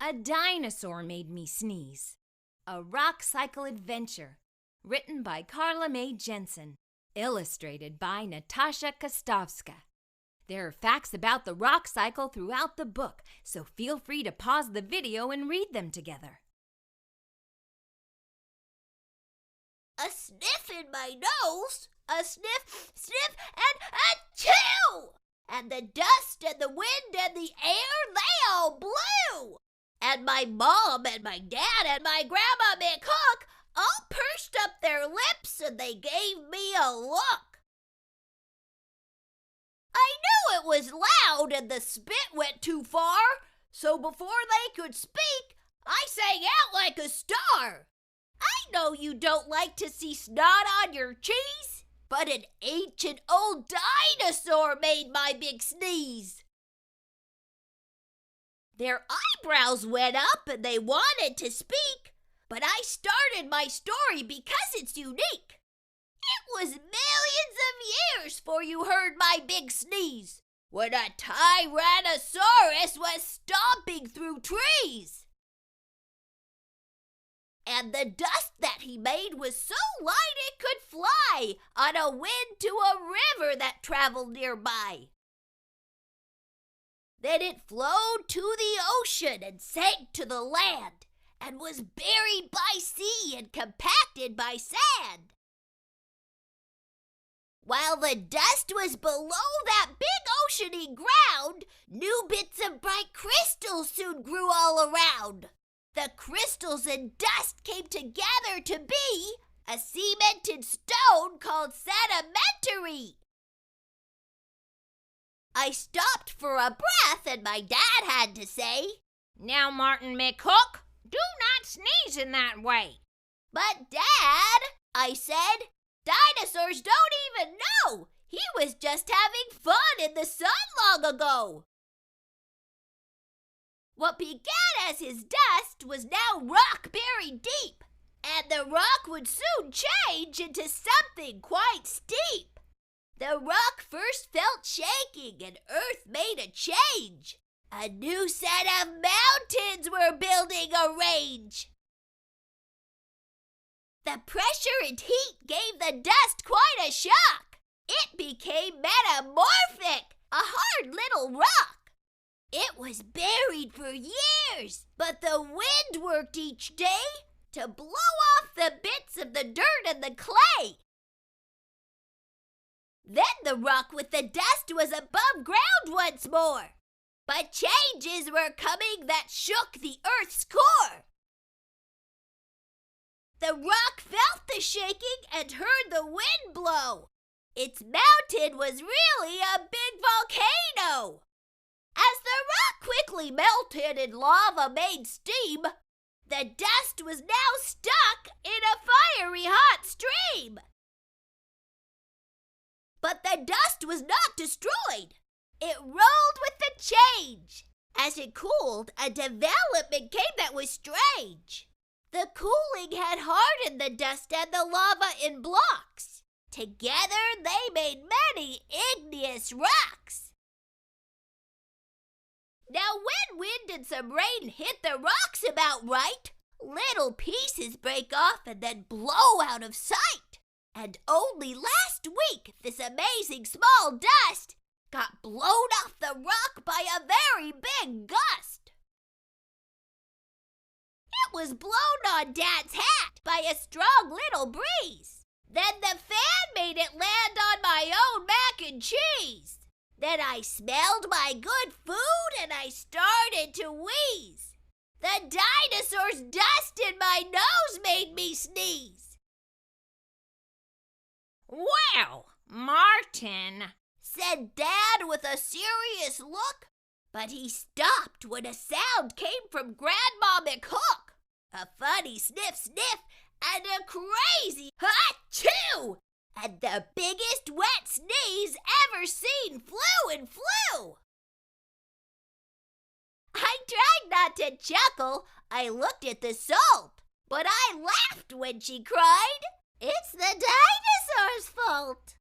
A Dinosaur Made Me Sneeze. A rock cycle adventure. Written by Carla Mae Jensen. Illustrated by Natasha Kostovska. There are facts about the rock cycle throughout the book, so feel free to pause the video and read them together. A sniff in my nose, a sniff, sniff, and achoo! And the dust and the wind and the air, they all blew. And my mom and my dad and my grandma McCook all pursed up their lips and they gave me a look. I knew it was loud and the spit went too far, so before they could speak, I sang out like a star. I know you don't like to see snot on your cheese, but an ancient old dinosaur made my big sneeze. Their eyebrows went up and they wanted to speak, but I started my story because it's unique. It was millions of years before you heard my big sneeze, when a Tyrannosaurus was stomping through trees. And the dust that he made was so light it could fly on a wind to a river that traveled nearby. Then it flowed to the ocean and sank to the land and was buried by sea and compacted by sand. While the dust was below that big oceany ground, new bits of bright crystals soon grew all around. The crystals and dust came together to be a cemented stone called sedimentary. I stopped for a breath and my dad had to say, "Now, Martin McCook, do not sneeze in that way." "But Dad," I said, "dinosaurs don't even know. He was just having fun in the sun long ago." What began as his dust was now rock buried deep, and the rock would soon change into something quite steep. The rock first felt shaking and earth made a change. A new set of mountains were building a range. The pressure and heat gave the dust quite a shock. It became metamorphic, a hard little rock. It was buried for years, but the wind worked each day to blow off the bits of the dirt and the clay. Then the rock with the dust was above ground once more, but changes were coming that shook the earth's core. The rock felt the shaking and heard the wind blow. Its mountain was really a big volcano. As the rock quickly melted and lava made steam, the dust was now stuck in a fiery hot stream. But the dust was not destroyed. It rolled with the change. As it cooled, a development came that was strange. The cooling had hardened the dust and the lava in blocks. Together, they made many igneous rocks. Now, when wind and some rain hit the rocks about right, little pieces break off and then blow out of sight. And only last week, this amazing small dust got blown off the rock by a very big gust. It was blown on Dad's hat by a strong little breeze. Then the fan made it land on my own mac and cheese. Then I smelled my good food and I started to wheeze. The dinosaur's dust in my nose made me sneeze. "Well, Martin," said Dad with a serious look, but he stopped when a sound came from Grandma McCook. A funny sniff sniff and a crazy achoo! And the biggest wet sneeze ever seen flew and flew. I tried not to chuckle. I looked at the salt, but I laughed when she cried, "It's the dinosaur's fault."